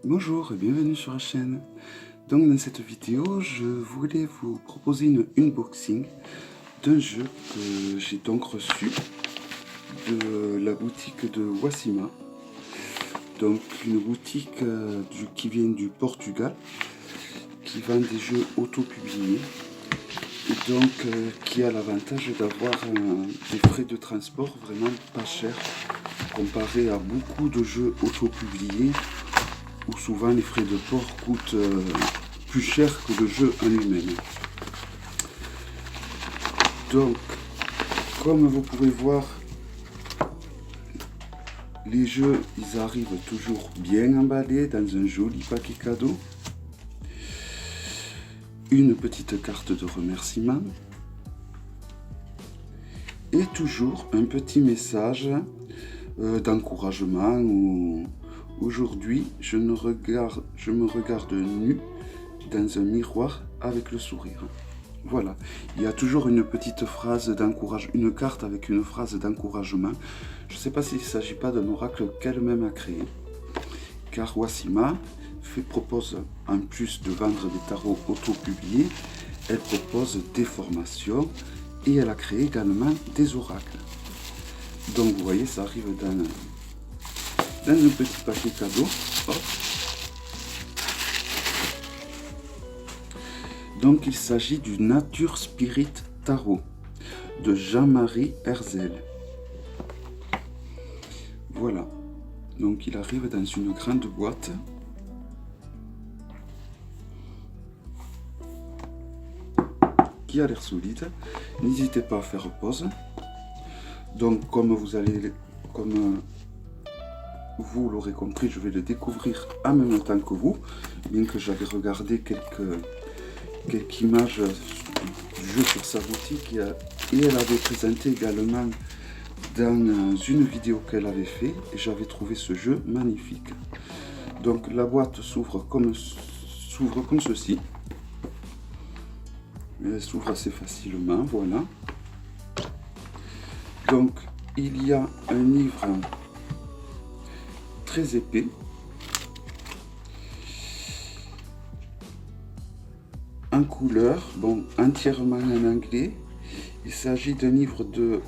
Bonjour et bienvenue sur la chaîne. Donc dans cette vidéo, je voulais vous proposer une unboxing d'un jeu que j'ai donc reçu de la boutique de Wasima. Donc une boutique qui vient du Portugal, qui vend des jeux auto-publiés et donc qui a l'avantage d'avoir des frais de transport vraiment pas chers comparé à beaucoup de jeux auto-publiés où souvent les frais de port coûtent plus cher que le jeu en lui-même. Donc, comme vous pouvez voir, les jeux, ils arrivent toujours bien emballés dans un joli paquet cadeau. Une petite carte de remerciement. Et toujours un petit message d'encouragement où aujourd'hui je me regarde nu dans un miroir avec le sourire. Voilà, il y a toujours une petite phrase d'encouragement, une carte avec une phrase d'encouragement. Je ne sais pas s'il ne s'agit pas d'un oracle qu'elle-même a créé, car Wasima propose, en plus de vendre des tarots auto-publiés, elle propose des formations et elle a créé également des oracles. Donc vous voyez, ça arrive dans un petit paquet cadeau. Hop. Donc il s'agit du Nature Spirit Tarot de Jean-Marie Herzl. Voilà, donc il arrive dans une grande boîte. Qui a l'air solide. N'hésitez pas à faire pause. Donc comme vous l'aurez compris, je vais le découvrir en même temps que vous, bien que j'avais regardé quelques images du jeu sur sa boutique et elle avait présenté également dans une vidéo qu'elle avait fait et j'avais trouvé ce jeu magnifique. Donc la boîte s'ouvre comme ceci. Elle s'ouvre assez facilement, voilà. Donc il y a un livre très épais, en couleur, bon, entièrement en anglais. Il s'agit d'un livre de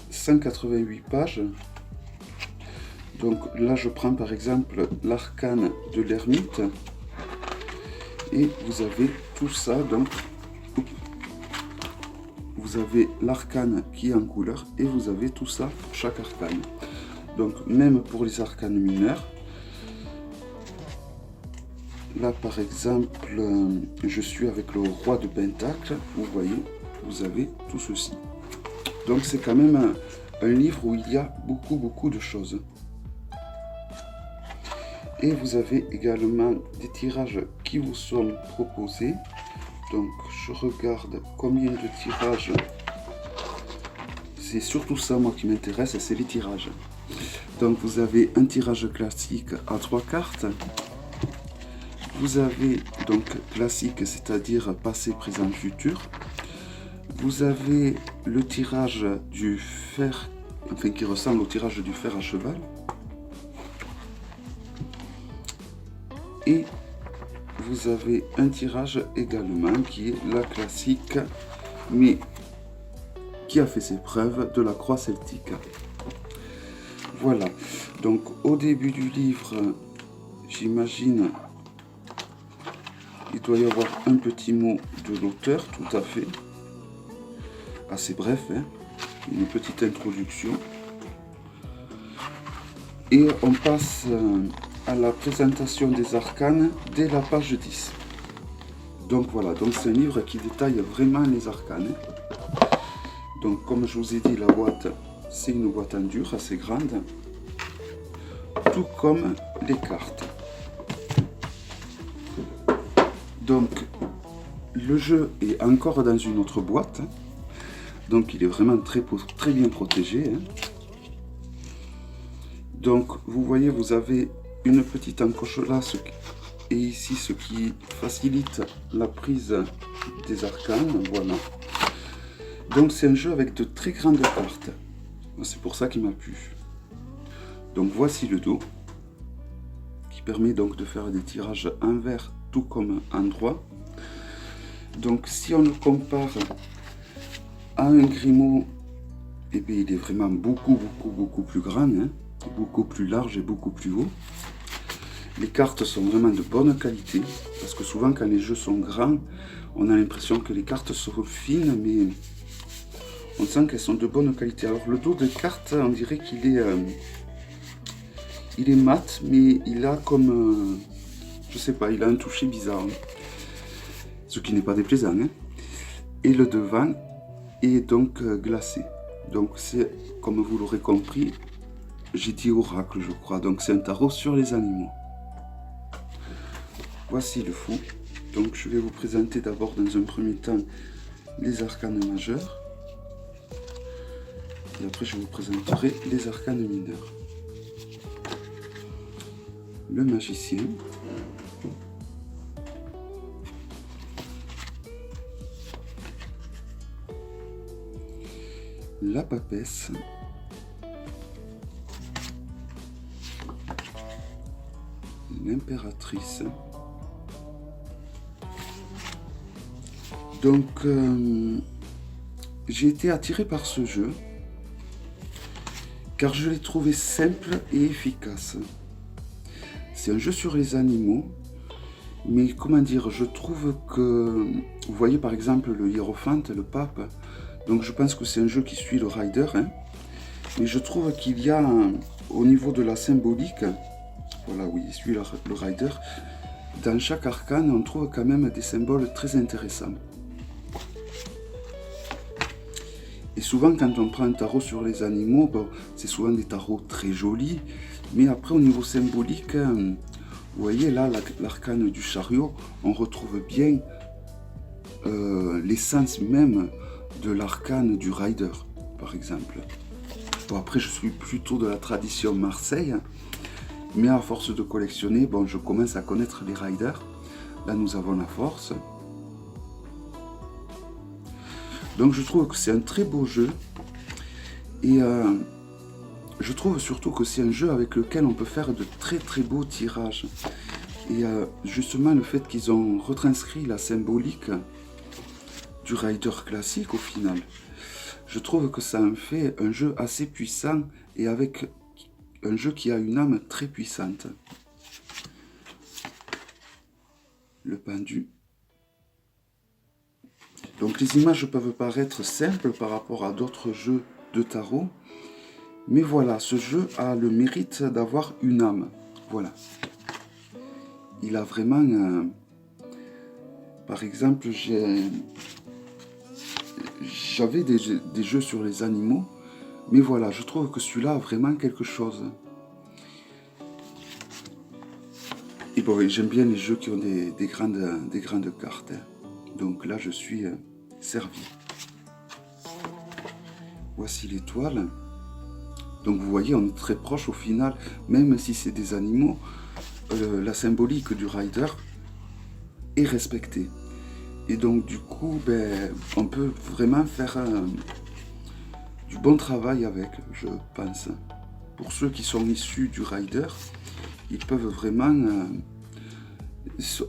188 pages. Donc là je prends par exemple l'arcane de l'ermite et vous avez tout ça. Donc vous avez l'arcane qui est en couleur et vous avez tout ça pour chaque arcane. Donc même pour les arcanes mineurs, là par exemple je suis avec le roi de pentacle, vous voyez, vous avez tout ceci. Donc c'est quand même un livre où il y a beaucoup de choses. Et vous avez également des tirages qui vous sont proposés. Donc je regarde combien de tirages. C'est surtout ça moi qui m'intéresse, c'est les tirages. Donc vous avez un tirage classique à 3 cartes. Vous avez donc classique, c'est-à-dire passé, présent, futur. Vous avez le tirage du fer, enfin qui ressemble au tirage du fer à cheval. Et vous avez un tirage également qui est la classique, mais qui a fait ses preuves, de la croix celtique. Voilà, donc au début du livre, j'imagine, il doit y avoir un petit mot de l'auteur, tout à fait, assez bref, hein, une petite introduction. Et on passe à la présentation des arcanes dès la page 10. Donc voilà, donc c'est un livre qui détaille vraiment les arcanes. Donc comme je vous ai dit, la boîte, c'est une boîte en dur assez grande, tout comme les cartes. Donc le jeu est encore dans une autre boîte, donc il est vraiment très bien protégé. Donc vous voyez, vous avez une petite encoche là, et ici ce qui facilite la prise des arcanes, voilà. Donc c'est un jeu avec de très grandes cartes, c'est pour ça qu'il m'a plu. Donc voici le dos, qui permet donc de faire des tirages envers tout comme endroit. Donc si on le compare à un Grimaud, eh bien, il est vraiment beaucoup plus grand, hein, beaucoup plus large et beaucoup plus haut. Les cartes sont vraiment de bonne qualité, parce que souvent quand les jeux sont grands, on a l'impression que les cartes sont fines, mais on sent qu'elles sont de bonne qualité. Alors le dos de carte, on dirait qu'il est, il est mat, mais il a comme, je sais pas, il a un toucher bizarre, hein, ce qui n'est pas déplaisant, hein. Et le devant est donc glacé. Donc c'est, comme vous l'aurez compris, j'ai dit oracle je crois, donc c'est un tarot sur les animaux. Voici le fou. Donc je vais vous présenter d'abord dans un premier temps les arcanes majeurs. Et après je vous présenterai les arcanes mineurs. Le magicien. La papesse. L'impératrice. Donc, j'ai été attiré par ce jeu, car je l'ai trouvé simple et efficace. C'est un jeu sur les animaux, mais comment dire, je trouve que, vous voyez par exemple le hiérophante, le pape, donc je pense que c'est un jeu qui suit le rider, hein, mais je trouve qu'il y a, au niveau de la symbolique, voilà, oui, il suit le rider, dans chaque arcane, on trouve quand même des symboles très intéressants. Et souvent, quand on prend un tarot sur les animaux, bon, c'est souvent des tarots très jolis. Mais après, au niveau symbolique, vous voyez là, l'arcane du chariot, on retrouve bien l'essence même de l'arcane du rider, par exemple. Bon, après, je suis plutôt de la tradition Marseille. Mais à force de collectionner, bon, je commence à connaître les riders. Là, nous avons la force. Donc je trouve que c'est un très beau jeu et je trouve surtout que c'est un jeu avec lequel on peut faire de très beaux tirages. Et justement le fait qu'ils ont retranscrit la symbolique du rider classique au final, je trouve que ça en fait un jeu assez puissant et avec un jeu qui a une âme très puissante. Le pendu. Donc les images peuvent paraître simples par rapport à d'autres jeux de tarot, mais voilà, ce jeu a le mérite d'avoir une âme. Voilà. Il a vraiment... par exemple, j'avais des jeux sur les animaux, mais voilà, je trouve que celui-là a vraiment quelque chose. Et bon, j'aime bien les jeux qui ont des grandes cartes. Donc là, je suis servi. Voici l'étoile. Donc vous voyez, on est très proche au final, même si c'est des animaux, la symbolique du rider est respectée. Et donc du coup, ben, on peut vraiment faire du bon travail avec, je pense. Pour ceux qui sont issus du rider, ils peuvent vraiment,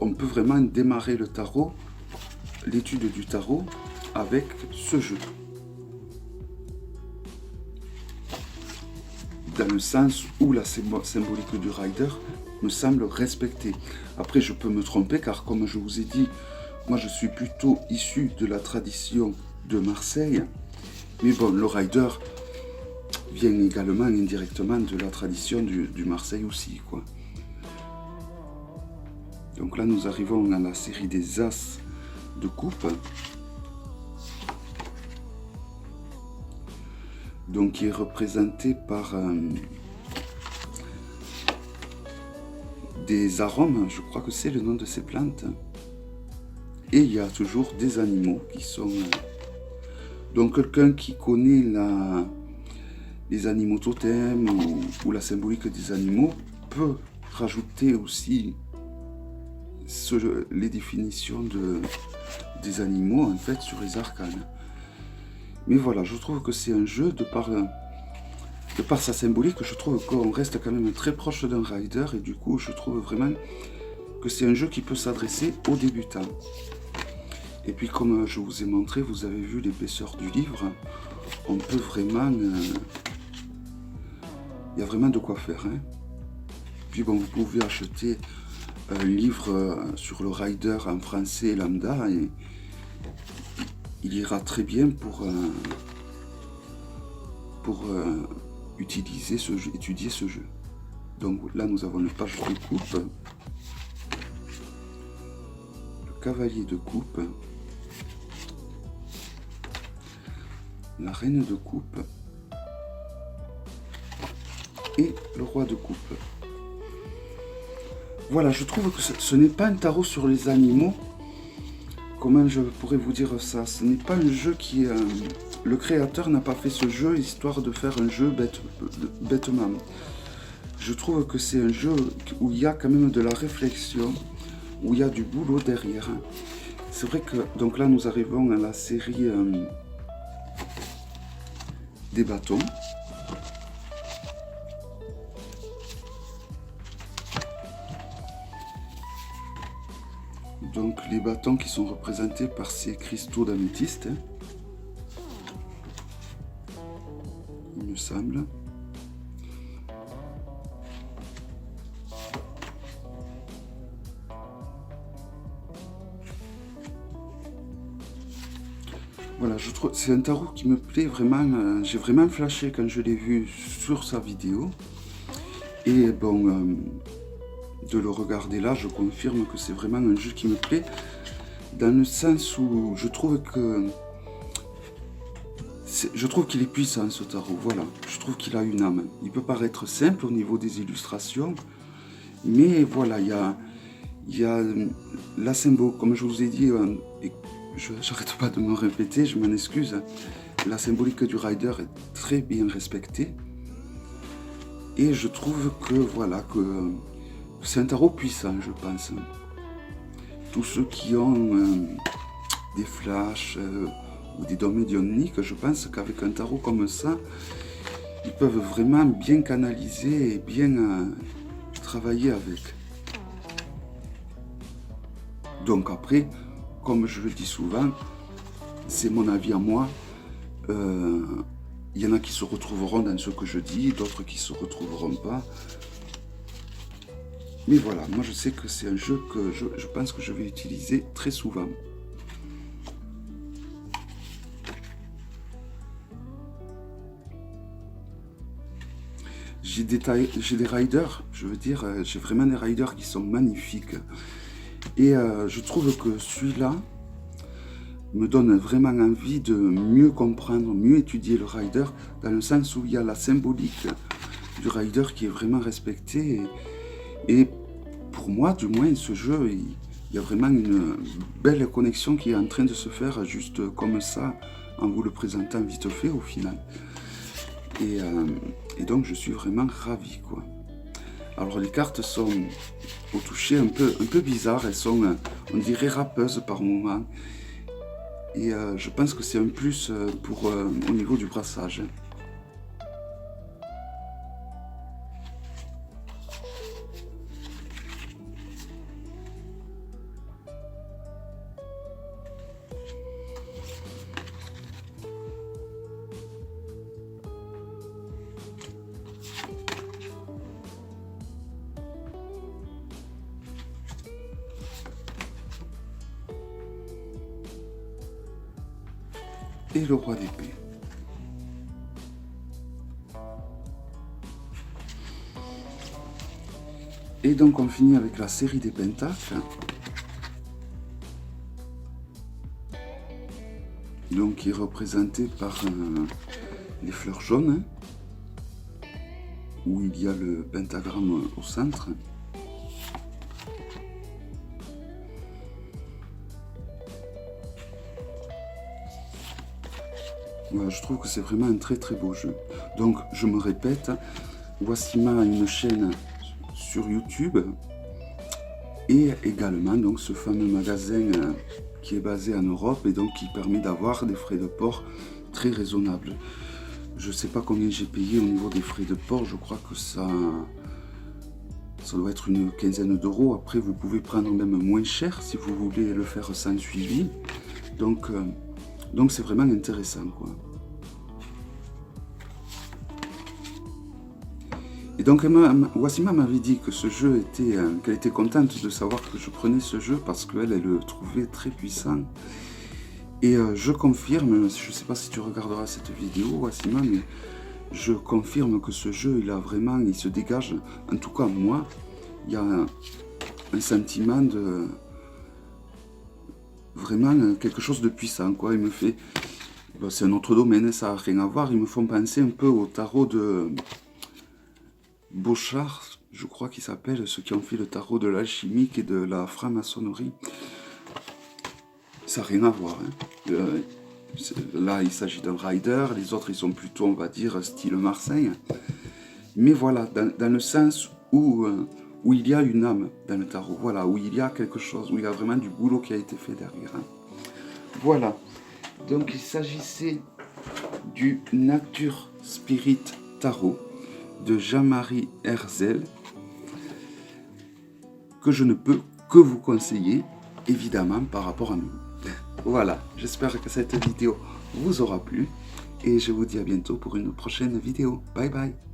on peut vraiment démarrer le tarot, l'étude du tarot avec ce jeu. Dans le sens où la symbolique du rider me semble respectée. Après, je peux me tromper car, comme je vous ai dit, moi je suis plutôt issu de la tradition de Marseille. Mais bon, le rider vient également indirectement de la tradition du Marseille aussi, quoi. Donc là, nous arrivons à la série des As de coupe. Donc qui est représenté par des arômes, je crois que c'est le nom de ces plantes. Et il y a toujours des animaux qui sont... donc quelqu'un qui connaît les animaux totems ou la symbolique des animaux peut rajouter aussi les définitions des animaux en fait sur les arcanes. Mais voilà, je trouve que c'est un jeu de par que par sa symbolique, je trouve qu'on reste quand même très proche d'un rider, et du coup, je trouve vraiment que c'est un jeu qui peut s'adresser aux débutants. Et puis, comme je vous ai montré, vous avez vu l'épaisseur du livre, on peut vraiment... il y a vraiment de quoi faire, hein. Puis bon, vous pouvez acheter un livre sur le rider en français lambda, et il ira très bien pour utiliser ce jeu, étudier ce jeu. Donc là, nous avons le page de coupe, le cavalier de coupe, la reine de coupe et le roi de coupe. Voilà, je trouve que ce n'est pas un tarot sur les animaux. Comment je pourrais vous dire ça? Ce n'est pas un jeu qui... le créateur n'a pas fait ce jeu histoire de faire un jeu bêtement. Je trouve que c'est un jeu où il y a quand même de la réflexion, où il y a du boulot derrière. C'est vrai que... Donc là, nous arrivons à la série des bâtons. Donc les bâtons qui sont représentés par ces cristaux d'améthyste, il me semble. Voilà, je trouve c'est un tarot qui me plaît vraiment. J'ai vraiment flashé quand je l'ai vu sur sa vidéo. Et bon, de le regarder là, je confirme que c'est vraiment un jeu qui me plaît, dans le sens où je trouve qu'il est puissant, ce tarot. Voilà, je trouve qu'il a une âme. Il peut paraître simple au niveau des illustrations, mais voilà, il y a la symbole, comme je vous ai dit, et j'arrête pas de me répéter, je m'en excuse, la symbolique du rider est très bien respectée, et je trouve que voilà, que c'est un tarot puissant, je pense. Tous ceux qui ont des flashs ou des dons médiumniques, je pense qu'avec un tarot comme ça, ils peuvent vraiment bien canaliser et bien travailler avec. Donc après, comme je le dis souvent, c'est mon avis à moi. Il y en a qui se retrouveront dans ce que je dis, d'autres qui ne se retrouveront pas. Mais voilà, moi je sais que c'est un jeu que je pense que je vais utiliser très souvent. J'ai des riders, je veux dire, j'ai vraiment des riders qui sont magnifiques. Et je trouve que celui-là me donne vraiment envie de mieux comprendre, mieux étudier le rider, dans le sens où il y a la symbolique du rider qui est vraiment respectée. Et pour moi, du moins, ce jeu, il y a vraiment une belle connexion qui est en train de se faire juste comme ça, en vous le présentant vite fait au final. Et donc, je suis vraiment ravi, quoi. Alors, les cartes sont au toucher un peu bizarres. Elles sont, on dirait, râpeuses par moments. Et je pense que c'est un plus pour au niveau du brassage. Et le roi d'épée. Et donc on finit avec la série des pentacles. Donc qui est représentée par les fleurs jaunes, où il y a le pentagramme au centre. Voilà, je trouve que c'est vraiment un très très beau jeu. Donc je me répète, Wassima a une chaîne sur YouTube et également donc ce fameux magasin qui est basé en Europe et donc qui permet d'avoir des frais de port très raisonnables. Je sais pas combien j'ai payé au niveau des frais de port. Je crois que ça doit être une quinzaine d'euros. Après, vous pouvez prendre même moins cher si vous voulez le faire sans suivi. Donc c'est vraiment intéressant, quoi. Et donc Wassima m'avait dit que ce jeu était, qu'elle était contente de savoir que je prenais ce jeu parce qu'elle le trouvait très puissant. Et je confirme, je ne sais pas si tu regarderas cette vidéo, Wassima, mais je confirme que ce jeu, il se dégage, en tout cas moi, il y a un sentiment de vraiment quelque chose de puissant, quoi. Il me fait, bon, c'est un autre domaine, ça n'a rien à voir, ils me font penser un peu au tarot de Bochart, je crois qu'il s'appelle, ceux qui ont fait le tarot de l'alchimique et de la franc-maçonnerie. Ça n'a rien à voir, hein. Là, il s'agit d'un rider, les autres, ils sont plutôt, on va dire, style Marseille. Mais voilà, dans le sens où il y a une âme dans le tarot, voilà, où il y a quelque chose, où il y a vraiment du boulot qui a été fait derrière, hein. Voilà, donc il s'agissait du Nature Spirit Tarot de Jean-Marie Herzl, que je ne peux que vous conseiller, évidemment, par rapport à nous. Voilà, j'espère que cette vidéo vous aura plu et je vous dis à bientôt pour une prochaine vidéo. Bye bye.